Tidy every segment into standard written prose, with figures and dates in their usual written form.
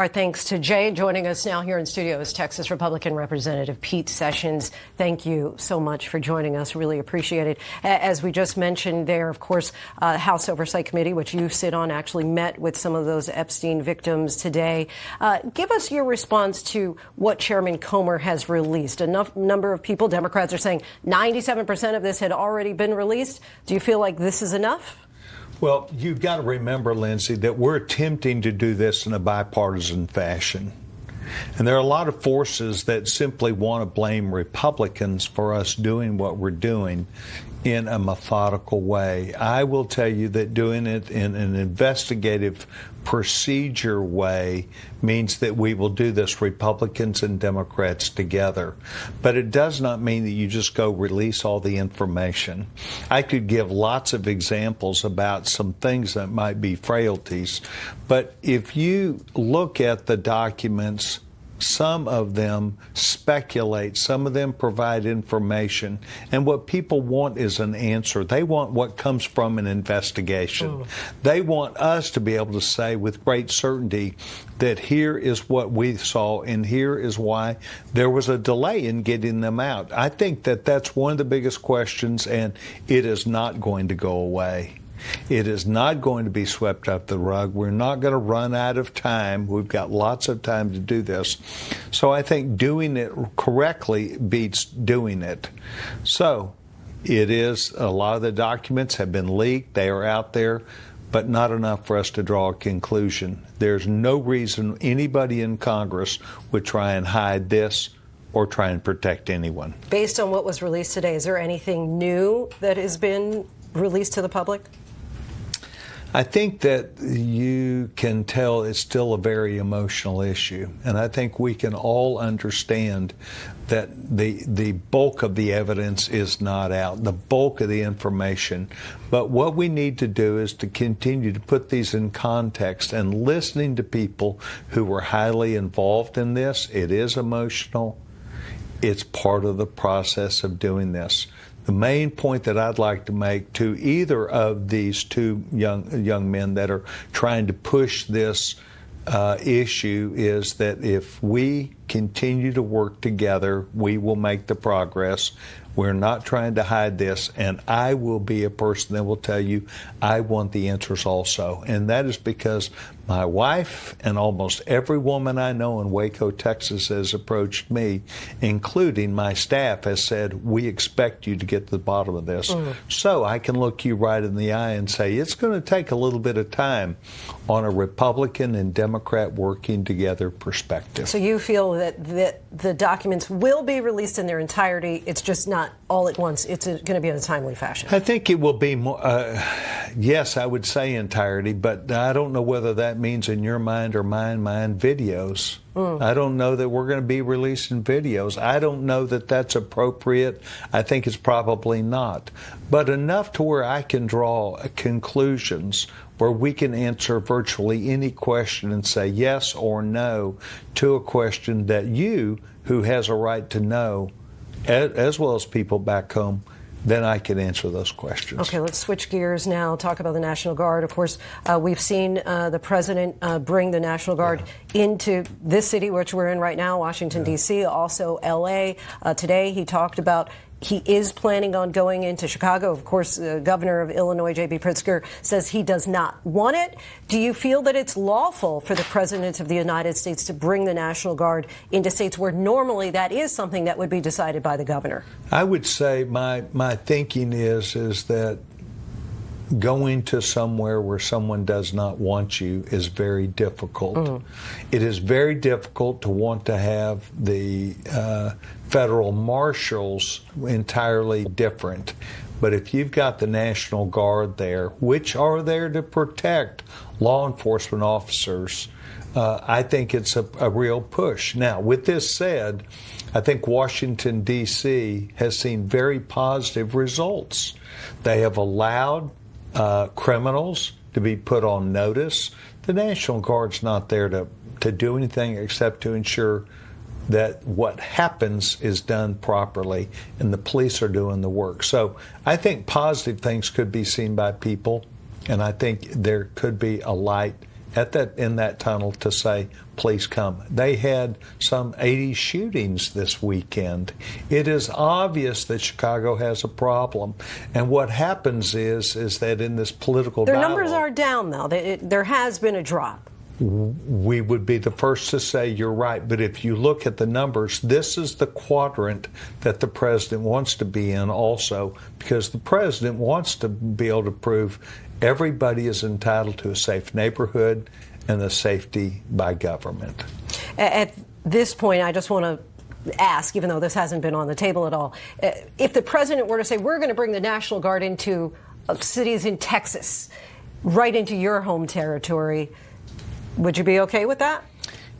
Our thanks to Jay. Joining us now here in studio is Texas Republican Representative Pete Sessions. Thank you so much for joining us. Really appreciate it. As we just mentioned there, of course, House Oversight Committee, which you sit on, actually met with some of those Epstein victims today. Give us your response to what Chairman Comer has released. Enough number of people, Democrats are saying 97% of this had already been released. Do you feel like this is enough? Well, you've got to remember, Linsey, that we're attempting to do this in a bipartisan fashion. And there are a lot of forces that simply want to blame Republicans for us doing what we're doing in a methodical way. I will tell you that doing it in an investigative procedure way means that we will do this, Republicans and Democrats together. But it does not mean that you just go release all the information. I could give lots of examples about some things that might be frailties, but if you look at the documents, some of them speculate, some of them provide information, and what people want is an answer. They want what comes from an investigation. They want us to be able to say with great certainty that here is what we saw and here is why there was a delay in getting them out. I think that that's one of the biggest questions, and it is not going to go away. It is not going to be swept up the rug. We're not going to run out of time. We've got lots of time to do this. So I think doing it correctly beats doing it. So it is, a lot of the documents have been leaked. They are out there, but not enough for us to draw a conclusion. There's no reason anybody in Congress would try and hide this or try and protect anyone. Based on what was released today, is there anything new that has been released to the public? I think that you can tell it's still a very emotional issue, and I think we can all understand that the bulk of the evidence is not out, the bulk of the information. But what we need to do is to continue to put these in context and listening to people who were highly involved in this. It is emotional. It's part of the process of doing this. The main point that I'd like to make to either of these two young men that are trying to push this issue is that if we continue to work together, we will make the progress. We're not trying to hide this, and I will be a person that will tell you I want the answers also. And that is because my wife and almost every woman I know in Waco, Texas has approached me, including my staff, has said, we expect you to get to the bottom of this. So I can look you right in the eye and say, it's going to take a little bit of time on a Republican and Democrat working together perspective. So you feel that the documents will be released in their entirety, it's just not all at once, it's going to be in a timely fashion? I think it will be more, yes, I would say entirety, but I don't know whether that means in your mind or mine videos. I don't know that we're going to be releasing videos. I don't know that that's appropriate. I think it's probably not. But enough to where I can draw conclusions where we can answer virtually any question and say yes or no to a question that you, who has a right to know, as well as people back home, then I can answer those questions. Okay, let's switch gears now, talk about the National Guard. Of course, we've seen the president bring the National Guard into this city, which we're in right now, Washington, D.C., also L.A. Today he talked about he is planning on going into Chicago. Of course, the governor of Illinois, J.B. Pritzker, says he does not want it. Do you feel that it's lawful for the president of the United States to bring the National Guard into states where normally that is something that would be decided by the governor? I would say my thinking is that going to somewhere where someone does not want you is very difficult. It is very difficult to want to have the federal marshals entirely different. But if you've got the National Guard there, which are there to protect law enforcement officers, I think it's a real push. Now, with this said, I think Washington, D.C. has seen very positive results. They have allowed criminals to be put on notice. The National Guard's not there to do anything except to ensure that what happens is done properly and the police are doing the work. So I think positive things could be seen by people, and I think there could be a light in that tunnel to say, please come. They had some 80 shootings this weekend. It is obvious that Chicago has a problem. And what happens is that in this political Their dialogue, numbers are down, though. There has been a drop. We would be the first to say you're right. But if you look at the numbers, this is the quadrant that the president wants to be in also, because the president wants to be able to prove everybody is entitled to a safe neighborhood and a safety by government. At this point, I just want to ask, even though this hasn't been on the table at all, if the president were to say, we're going to bring the National Guard into cities in Texas, right into your home territory, would you be okay with that?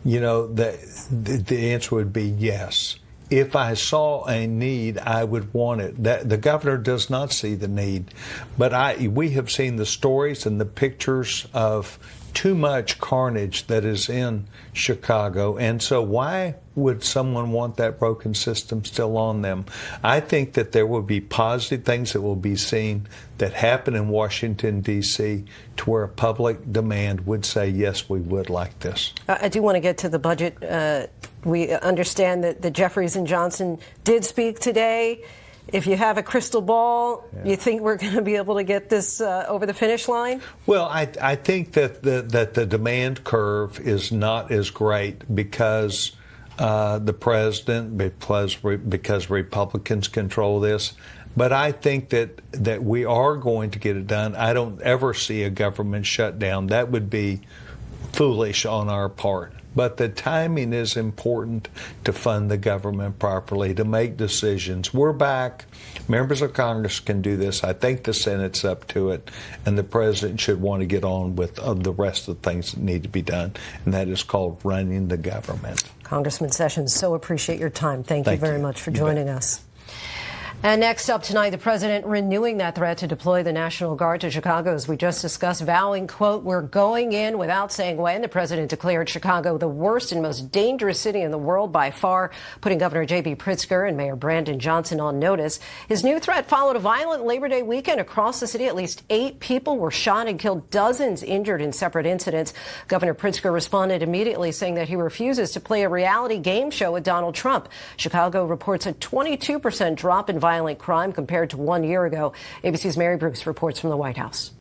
You know, the answer would be yes. If I saw a need, I would want it. The governor does not see the need. But we have seen the stories and the pictures of too much carnage that is in Chicago. And so why would someone want that broken system still on them? I think that there will be positive things that will be seen that happen in Washington, D.C., to where a public demand would say, yes, we would like this. I do want to get to the budget. We understand that the Jeffries and Johnson did speak today. If you have a crystal ball, you think we're going to be able to get this over the finish line? Well, I think that the demand curve is not as great because the president, because Republicans control this. But I think that we are going to get it done. I don't ever see a government shutdown. That would be foolish on our part. But the timing is important to fund the government properly, to make decisions. We're back. Members of Congress can do this. I think the Senate's up to it. And the president should want to get on with the rest of the things that need to be done. And that is called running the government. Congressman Sessions, so appreciate your time. Thank you very much for joining us. And next up tonight, the president renewing that threat to deploy the National Guard to Chicago, as we just discussed, vowing, quote, we're going in without saying when. The president declared Chicago the worst and most dangerous city in the world by far, putting Governor J.B. Pritzker and Mayor Brandon Johnson on notice. His new threat followed a violent Labor Day weekend across the city. At least 8 people were shot and killed, dozens injured in separate incidents. Governor Pritzker responded immediately, saying that he refuses to play a reality game show with Donald Trump. Chicago reports a 22% drop in violent crime compared to 1 year ago. ABC's Mary Bruce reports from the White House.